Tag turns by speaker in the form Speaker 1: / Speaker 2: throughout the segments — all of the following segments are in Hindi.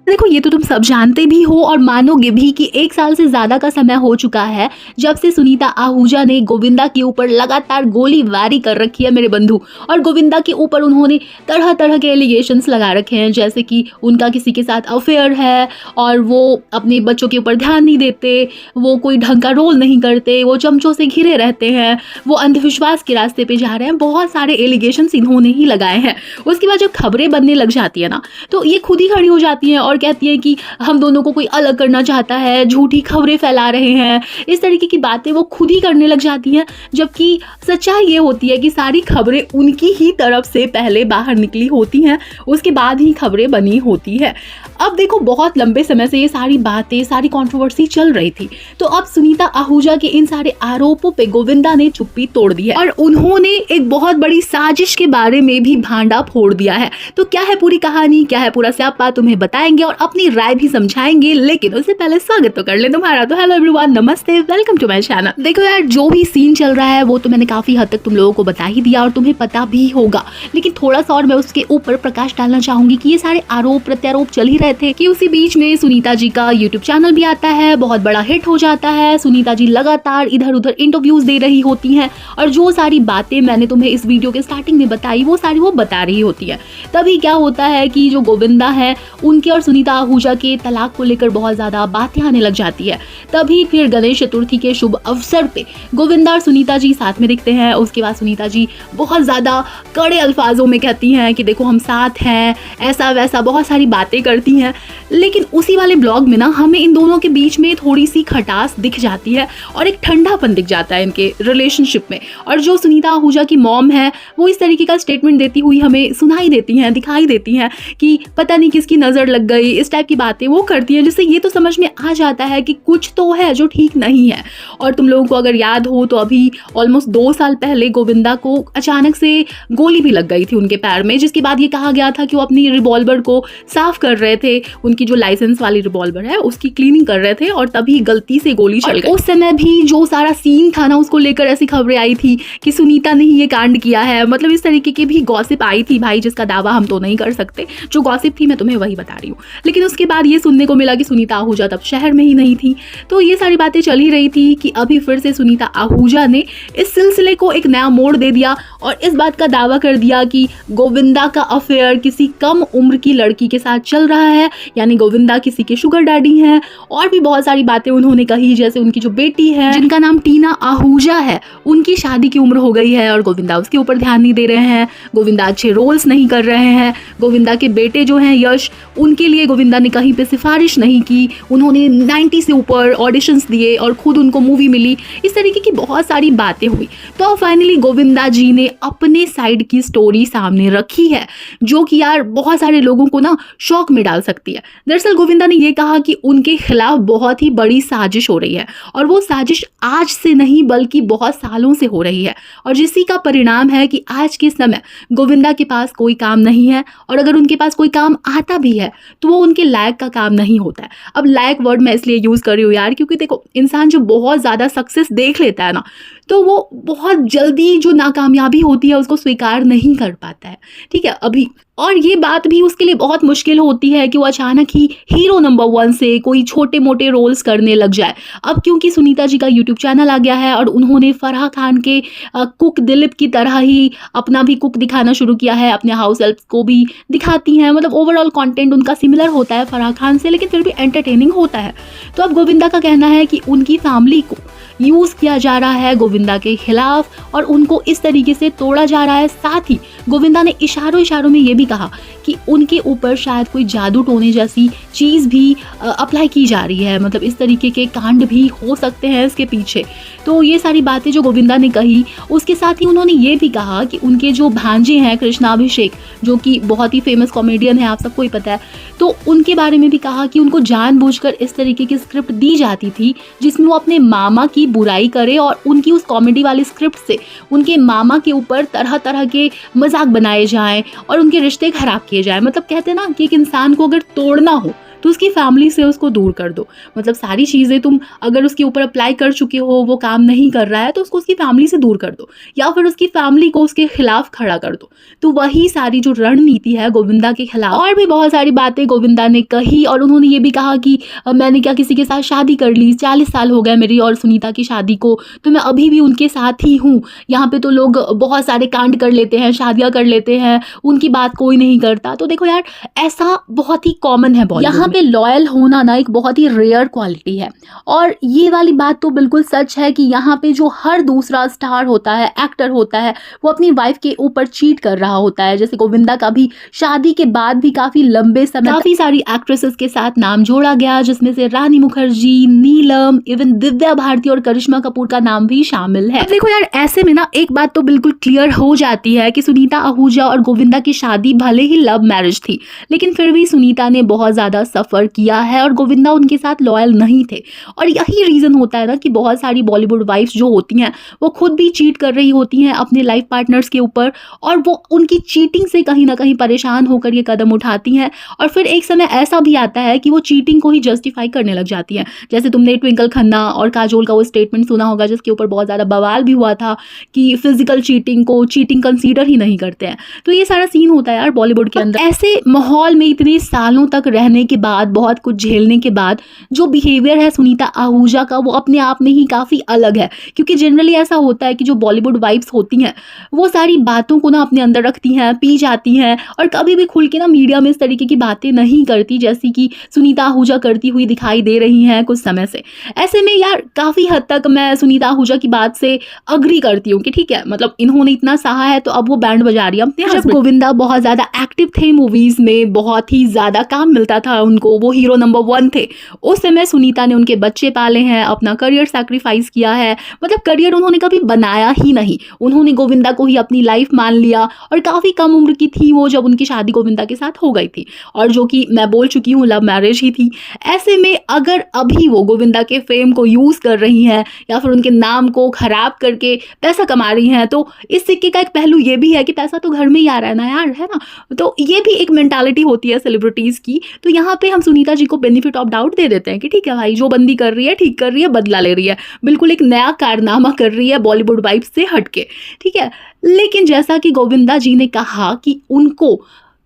Speaker 1: देखो ये तो तुम सब जानते भी हो और मानोगे भी कि 1 साल से ज़्यादा का समय हो चुका है जब से सुनीता आहूजा ने गोविंदा के ऊपर लगातार गोलीबारी कर रखी है मेरे बंधु। और गोविंदा के ऊपर उन्होंने तरह तरह के एलिगेशंस लगा रखे हैं, जैसे कि उनका किसी के साथ अफेयर है और वो अपने बच्चों के ऊपर ध्यान नहीं देते, वो कोई ढंग का रोल नहीं करते, वो चमचों से घिरे रहते हैं, वो अंधविश्वास के रास्ते पे जा रहे हैं। बहुत सारे एलिगेशंस इन्होंने ही लगाए हैं। उसके बाद जब खबरें बनने लग जाती है ना, तो ये खुद ही खड़ी हो जाती हैं और कहती है कि हम दोनों को कोई अलग करना चाहता है, झूठी खबरें फैला रहे हैं। इस तरीके की बातें वो खुद ही करने लग जाती हैं, जबकि सच्चाई ये होती है कि सारी खबरें उनकी ही तरफ से पहले बाहर निकली होती हैं, उसके बाद ही खबरें बनी होती है। अब देखो बहुत लंबे समय से ये सारी बातें, सारी कंट्रोवर्सी चल रही थी, तो अब सुनीता आहूजा के इन सारे आरोपों पे गोविंदा ने चुप्पी तोड़ दी है और उन्होंने एक बहुत बड़ी साजिश के बारे में भी भांडा फोड़ दिया है। तो क्या है पूरी कहानी, क्या है पूरा स्यापा, तुम्हें बताएंगे और अपनी राय भी समझाएंगे। लेकिन उससे पहले स्वागत तो कर ले तुम्हारा। तो हेलो एवरीवन, नमस्ते, वेलकम टू माय चैनल। देखो यार, जो भी सीन चल रहा है वो तो मैंने काफी हद तक तुम लोगों को बता ही दिया और तुम्हें पता भी होगा, लेकिन थोड़ा सा और मैं उसके ऊपर प्रकाश डालना चाहूंगी कि ये सारे आरोप प्रत्यारोप चल ही रहे थे कि उसी बीच में सुनीता जी का यूट्यूब चैनल भी आता है, बहुत बड़ा हिट हो जाता है। सुनीता जी लगातार इधर उधर इंटरव्यूज दे रही होती हैं और जो सारी बातें मैंने तुम्हें इस वीडियो के स्टार्टिंग में बताई वो सारी वो बता रही होती है। तभी क्या होता है कि जो गोविंदा है उनके और सुनीता आहूजा के तलाक को लेकर बहुत ज्यादा बातें आने लग जाती है। तभी फिर गणेश चतुर्थी के शुभ अवसर पे गोविंदा और सुनीता जी साथ में दिखते हैं। उसके बाद सुनीता जी बहुत ज्यादा कड़े अल्फाजों में कहती हैं कि देखो हम साथ हैं, ऐसा वैसा बहुत सारी बातें करती हैं। लेकिन उसी वाले ब्लॉग में ना हमें इन दोनों के बीच में थोड़ी सी खटास दिख जाती है और एक ठंडापन दिख जाता है इनके रिलेशनशिप में। और जो सुनीता आहूजा की मॉम है वो इस तरीके का स्टेटमेंट देती हुई हमें सुनाई देती हैं, दिखाई देती हैं कि पता नहीं किसकी नज़र लग गई, इस टाइप की बातें वो करती हैं, जिससे ये तो समझ में आ जाता है कि कुछ तो है जो ठीक नहीं है। और तुम लोगों को अगर याद हो तो अभी ऑलमोस्ट 2 साल पहले गोविंदा को अचानक से गोली भी लग गई थी उनके पैर में, जिसके बाद ये कहा गया था कि वो अपनी रिवॉल्वर को साफ कर रहे थे, उनकी जो लाइसेंस वाली रिवॉल्वर है उसकी क्लीनिंग कर रहे थे और तभी गलती से गोली चल गई। उस समय भी जो सारा सीन था ना, उसको लेकर ऐसी खबरें आई थी कि सुनीता ने ही ये कांड किया है। मतलब इस तरीके की भी गॉसिप आई थी भाई, जिसका दावा हम तो नहीं कर सकते। जो गॉसिप थी मैं तुम्हें वही बता रही हूँ। लेकिन उसके बाद ये सुनने को मिला कि सुनीता आहूजा तब शहर में ही नहीं थी। तो ये सारी बातें चल ही रही थी कि अभी फिर से सुनीता आहूजा ने इस सिलसिले को एक नया मोड़ दे दिया और इस बात का दावा कर दिया कि गोविंदा का अफेयर किसी कम उम्र की लड़की के साथ चल रहा है, यानी गोविंदा किसी के शुगर डैडी हैं। और भी बहुत सारी बातें उन्होंने कही, जैसे उनकी जो बेटी है जिनका नाम टीना आहूजा है, उनकी शादी की उम्र हो गई है और गोविंदा उसके ऊपर ध्यान नहीं दे रहे हैं, गोविंदा अच्छे रोल्स नहीं कर रहे हैं। गोविंदा के बेटे जो हैं यश, उनके लिए गोविंदा ने कहीं पे सिफारिश नहीं की, उन्होंने 90 से ऊपर ऑडिशंस दिए और खुद उनको मूवी मिली। इस तरीके की बहुत सारी बातें हुई। तो फाइनली गोविंदा जी ने अपने साइड की स्टोरी सामने रखी है, जो कि यार बहुत सारे लोगों को ना शॉक में डाल सकती है। दरअसल गोविंदा ने ये कहा कि उनके खिलाफ बहुत ही बड़ी साजिश हो रही है और वो साजिश आज से नहीं बल्कि बहुत सालों से हो रही है, और जिसी का परिणाम है कि आज के समय गोविंदा के पास कोई काम नहीं है और अगर उनके पास कोई काम आता भी है तो वो उनके लायक का काम नहीं होता है। अब लायक वर्ड मैं इसलिए यूज़ कर रही हूँ यार, क्योंकि देखो इंसान जो बहुत ज़्यादा सक्सेस देख लेता है ना, तो वो बहुत जल्दी जो नाकामयाबी होती है उसको स्वीकार नहीं कर पाता है। ठीक है, अभी और ये बात भी उसके लिए बहुत मुश्किल होती है कि वो अचानक ही हीरो नंबर 1 से कोई छोटे मोटे रोल्स करने लग जाए। अब क्योंकि सुनीता जी का यूट्यूब चैनल आ गया है और उन्होंने फराह खान के कुक दिलीप की तरह ही अपना भी कुक दिखाना शुरू किया है, अपने हाउस हेल्प को भी दिखाती हैं। मतलब ओवरऑल कंटेंट उनका सिमिलर होता है फराह खान से, लेकिन फिर भी एंटरटेनिंग होता है। तो अब गोविंदा का कहना है कि उनकी फैमिली को यूज़ किया जा रहा है गोविंदा के खिलाफ और उनको इस तरीके से तोड़ा जा रहा है। साथ ही गोविंदा ने इशारों में ये भी कहा कि उनके ऊपर शायद कोई जादू टोने जैसी चीज़ भी अप्लाई की जा रही है, मतलब इस तरीके के कांड भी हो सकते हैं इसके पीछे। तो ये सारी बातें जो गोविंदा ने कही, उसके साथ ही उन्होंने ये भी कहा कि उनके जो भांजे हैं कृष्णाभिषेक, जो कि बहुत ही फेमस कॉमेडियन है, आप सबको ही पता है, तो उनके बारे में भी कहा कि उनको जानबूझकर इस तरीके की स्क्रिप्ट दी जाती थी जिसमें वो अपने मामा की बुराई करे और उनकी उस कॉमेडी वाली स्क्रिप्ट से उनके मामा के ऊपर तरह तरह के मजाक बनाए जाएं और उनके रिश्ते खराब किए जाएं। मतलब कहते हैं ना कि एक इंसान को अगर तोड़ना हो तो तो उसकी फैमिली से उसको दूर कर दो। मतलब सारी चीज़ें तुम अगर उसके ऊपर अप्लाई कर चुके हो, वो काम नहीं कर रहा है, तो उसको उसकी फैमिली से दूर कर दो या फिर उसकी फैमिली को उसके खिलाफ खड़ा कर दो। तो वही सारी जो रणनीति है गोविंदा के खिलाफ। और भी बहुत सारी बातें गोविंदा ने कही और उन्होंने ये भी कहा कि मैंने क्या किसी के साथ शादी कर ली, 40 साल हो गए मेरी और सुनीता की शादी को, तो मैं अभी भी उनके साथ ही हूँ। यहाँ पे तो लोग बहुत सारे कांड कर लेते हैं, शादियां कर लेते हैं, उनकी बात कोई नहीं करता। तो देखो यार, ऐसा बहुत ही कॉमन है बॉलीवुड में। यहाँ पे लॉयल होना ना एक बहुत ही रेयर क्वालिटी है। और ये वाली बात तो बिल्कुल सच है कि यहाँ पे जो हर दूसरा स्टार होता है, एक्टर होता है, वो अपनी वाइफ के ऊपर चीट कर रहा होता है। जैसे गोविंदा का भी शादी के बाद भी काफी लंबे समय काफी सारी एक्ट्रेसेस के साथ नाम जोड़ा गया, जिसमें से रानी मुखर्जी, नीलम, इवन दिव्या भारती और करिश्मा कपूर का नाम भी शामिल है। देखो यार, ऐसे में ना एक बात तो बिल्कुल क्लियर हो जाती है कि सुनीता आहूजा और गोविंदा की शादी भले ही लव मैरिज थी, लेकिन फिर भी सुनीता ने बहुत ज्यादा सफर किया है और गोविंदा उनके साथ लॉयल नहीं थे। और यही रीजन होता है ना कि बहुत सारी बॉलीवुड वाइफ्स जो होती हैं वो खुद भी चीट कर रही होती हैं अपने लाइफ पार्टनर्स के ऊपर, और वो उनकी चीटिंग से कहीं ना कहीं परेशान होकर ये कदम उठाती हैं। और फिर एक समय ऐसा भी आता है कि वो चीटिंग को ही जस्टिफाई करने लग जाती हैं। जैसे तुमने ट्विंकल खन्ना और काजोल का वो स्टेटमेंट सुना होगा, जिसके ऊपर बहुत ज़्यादा बवाल भी हुआ था कि फिजिकल चीटिंग को चीटिंग कंसीडर ही नहीं करते हैं। तो ये सारा सीन होता है यार बॉलीवुड के अंदर। ऐसे माहौल में इतने सालों तक रहने के बाद, बहुत कुछ झेलने के बाद, जो बिहेवियर है सुनीता आहूजा का वो अपने आप में ही काफ़ी अलग है। क्योंकि जनरली ऐसा होता है कि जो बॉलीवुड वाइफ्स होती हैं वो सारी बातों को ना अपने अंदर रखती हैं, पी जाती हैं और कभी भी खुल के ना मीडिया में इस तरीके की बातें नहीं करती, जैसी कि सुनीता आहूजा करती हुई दिखाई दे रही हैं कुछ समय से। ऐसे में यार काफ़ी हद तक मैं सुनीता आहूजा की बात से अग्री करती हूँ कि ठीक है, मतलब इन्होंने इतना सहा है तो अब वो बैंड बजा रही है अपने। जब गोविंदा बहुत ज़्यादा एक्टिव थे मूवीज़ में, बहुत ही ज़्यादा काम मिलता था उनको, वो हीरो नंबर 1 थे, उस समय सुनीता ने उनके बच्चे पाले हैं, अपना करियर सैक्रिफाइस किया है। मतलब करियर उन्होंने कभी बनाया ही नहीं, उन्होंने गोविंदा को ही अपनी लाइफ मान लिया। और काफ़ी कम उम्र की थी वो जब उनकी शादी गोविंदा के साथ हो गई थी, और जो कि मैं बोल चुकी हूँ लव मैरिज ही थी। ऐसे में अगर अभी वो गोविंदा के फेम को यूज़ कर रही हैं या फिर उनके नाम को खराब करके पैसा कमा रही हैं, तो इस सिक्के का एक पहलू ये भी है कि पैसा तो घर में ही आ रहा है ना यार, है ना। तो ये भी एक मेंटालिटी होती है सेलिब्रिटीज़ की। तो यहाँ पे हम सुनीता जी को बेनिफिट ऑफ डाउट दे देते हैं कि ठीक है भाई, जो बंदी कर रही है ठीक कर रही है, बदला ले रही है, बिल्कुल एक नया कारनामा कर रही है बॉलीवुड वाइब से हटके, ठीक है। लेकिन जैसा कि गोविंदा जी ने कहा कि उनको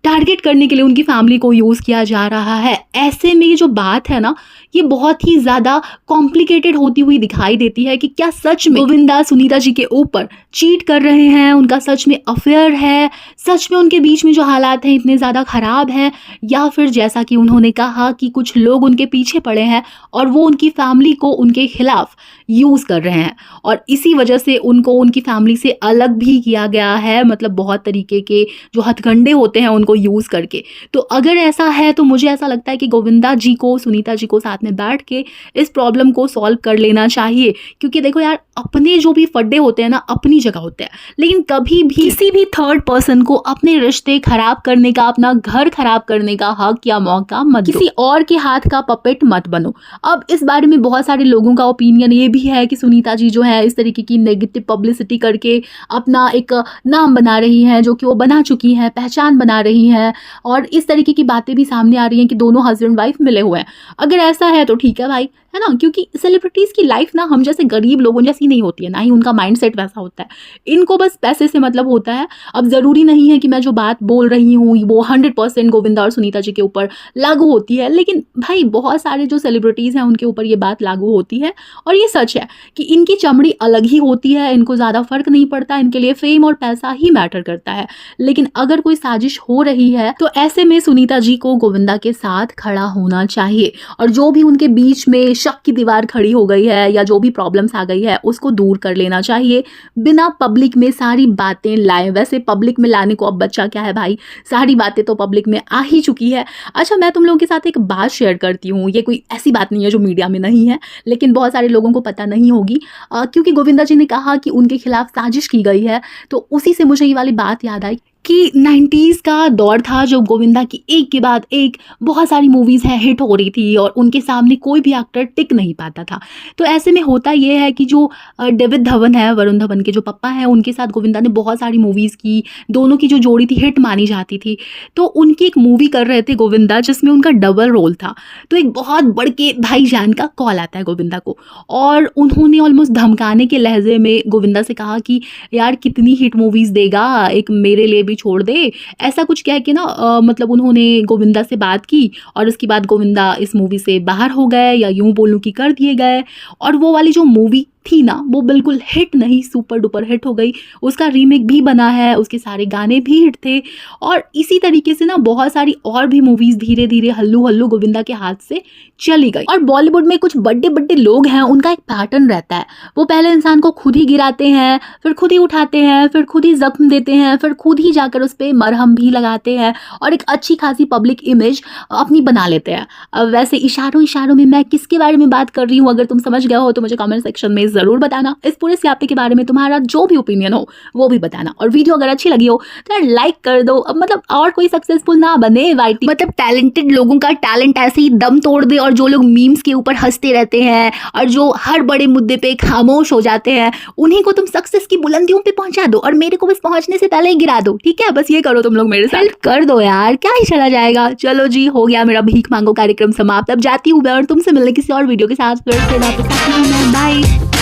Speaker 1: टारगेट करने के लिए उनकी फैमिली को यूज़ किया जा रहा है, ऐसे में ये जो बात है ना, ये बहुत ही ज़्यादा कॉम्प्लिकेटेड होती हुई दिखाई देती है कि क्या सच में गोविंदा सुनीता जी के ऊपर चीट कर रहे हैं, उनका सच में अफेयर है, सच में उनके बीच में जो हालात हैं इतने ज़्यादा ख़राब हैं, या फिर जैसा कि उन्होंने कहा कि कुछ लोग उनके पीछे पड़े हैं और वो उनकी फैमिली को उनके खिलाफ यूज़ कर रहे हैं और इसी वजह से उनको उनकी फैमिली से अलग भी किया गया है। मतलब बहुत तरीके के जो हथकंडे होते हैं उनको यूज़ करके। तो अगर ऐसा है तो मुझे ऐसा लगता है कि गोविंदा जी को सुनीता जी को साथ में बैठ के इस प्रॉब्लम को सॉल्व कर लेना चाहिए। क्योंकि देखो यार, अपने जो भी फड्डे होते हैं ना अपनी जगह होते हैं, लेकिन कभी भी किसी भी थर्ड पर्सन को अपने रिश्ते खराब करने का, अपना घर खराब करने का हक या मौका मत दो। किसी और के हाथ का पपेट मत बनो। अब इस बारे में बहुत सारे लोगों का ओपिनियन ये भी है कि सुनीता जी जो है इस तरीके की नेगेटिव पब्लिसिटी करके अपना एक नाम बना रही हैं, जो कि वो बना चुकी हैं, पहचान बना रही हैं, और इस तरीके की बातें भी सामने आ रही हैं कि दोनों हस्बैंड वाइफ मिले हुए हैं। अगर ऐसा है तो ठीक है भाई, है ना, क्योंकि सेलिब्रिटीज़ की लाइफ ना हम जैसे गरीब लोगों जैसी नहीं होती है, ना ही उनका माइंडसेट वैसा होता है। इनको बस पैसे से मतलब होता है। अब ज़रूरी नहीं है कि मैं जो बात बोल रही हूँ वो 100% गोविंदा और सुनीता जी के ऊपर लागू होती है, लेकिन भाई बहुत सारे जो सेलिब्रिटीज़ हैं उनके ऊपर ये बात लागू होती है। और ये सच है कि इनकी चमड़ी अलग ही होती है, इनको ज़्यादा फर्क नहीं पड़ता, इनके लिए फेम और पैसा ही मैटर करता है। लेकिन अगर कोई साजिश हो रही है तो ऐसे में सुनीता जी को गोविंदा के साथ खड़ा होना चाहिए, और जो भी उनके बीच में शक की दीवार खड़ी हो गई है या जो भी प्रॉब्लम्स आ गई है उसको दूर कर लेना चाहिए, बिना पब्लिक में सारी बातें लाए। वैसे पब्लिक में लाने को अब बच्चा क्या है भाई, सारी बातें तो पब्लिक में आ ही चुकी है। अच्छा, मैं तुम लोगों के साथ एक बात शेयर करती हूँ, ये कोई ऐसी बात नहीं है जो मीडिया में नहीं है, लेकिन बहुत सारे लोगों को पता नहीं होगी, क्योंकि गोविंदा जी ने कहा कि उनके खिलाफ साजिश की गई है, तो उसी से मुझे ये वाली बात याद आई कि 90s का दौर था जब गोविंदा की एक के बाद एक बहुत सारी मूवीज़ हैं हिट हो रही थी और उनके सामने कोई भी एक्टर टिक नहीं पाता था। तो ऐसे में होता ये है कि जो डेविड धवन है, वरुण धवन के जो पापा हैं, उनके साथ गोविंदा ने बहुत सारी मूवीज़ की, दोनों की जो जोड़ी थी हिट मानी जाती थी। तो उनकी एक मूवी कर रहे थे गोविंदा जिसमें उनका डबल रोल था। तो एक बहुत बड़के भाईजान का कॉल आता है गोविंदा को और उन्होंने ऑलमोस्ट धमकाने के लहजे में गोविंदा से कहा कि यार कितनी हिट मूवीज़ देगा, एक मेरे लिए भी छोड़ दे, ऐसा कुछ कह के ना मतलब उन्होंने गोविंदा से बात की और उसके बाद गोविंदा इस मूवी से बाहर हो गए या यूं बोलूं कि कर दिए गए। और वो वाली जो मूवी थी ना वो बिल्कुल हिट नहीं, सुपर डुपर हिट हो गई। उसका रीमेक भी बना है, उसके सारे गाने भी हिट थे और इसी तरीके से ना बहुत सारी और भी मूवीज धीरे धीरे हल्लू हल्लू गोविंदा के हाथ से चली गई। और बॉलीवुड में कुछ बड़े बड़े लोग हैं, उनका एक पैटर्न रहता है, वो पहले इंसान को खुद ही गिराते हैं, फिर खुद ही उठाते हैं, फिर खुद ही जख्म देते हैं, फिर खुद ही जाकर उस पर मरहम भी लगाते हैं और एक अच्छी खासी पब्लिक इमेज अपनी बना लेते हैं। अब वैसे इशारों इशारों में मैं किसके बारे में बात कर रही हूँ, अगर तुम समझ गए हो तो मुझे कमेंट सेक्शन में ज़रूर बताना। इस पूरे स्यापे के बारे में तुम्हारा जो भी ओपिनियन हो वो भी बताना। और वीडियो अगर अच्छी लगी हो तो यार लाइक कर दो। अब मतलब और कोई सक्सेसफुल ना बने वाईटी, मतलब टैलेंटेड लोगों का टैलेंट ऐसे ही दम तोड़ दे और जो लोग मीम्स के ऊपर हंसते रहते हैं और जो हर बड़े मुद्दे पे खामोश हो जाते हैं उन्हीं को तुम सक्सेस की बुलंदियों पे पहुंचा दो और मेरे को बस पहुंचने से पहले ही गिरा दो। ठीक है, बस ये करो तुम लोग, मेरे साथ हेल्प कर दो यार, क्या ही चला जाएगा। चलो जी, हो गया मेरा भीख मांगो कार्यक्रम समाप्त। अब जाती हूँ मैं और तुमसे मिलने किसी और वीडियो के साथ फिर से वापस आती हूँ मैं। बाय।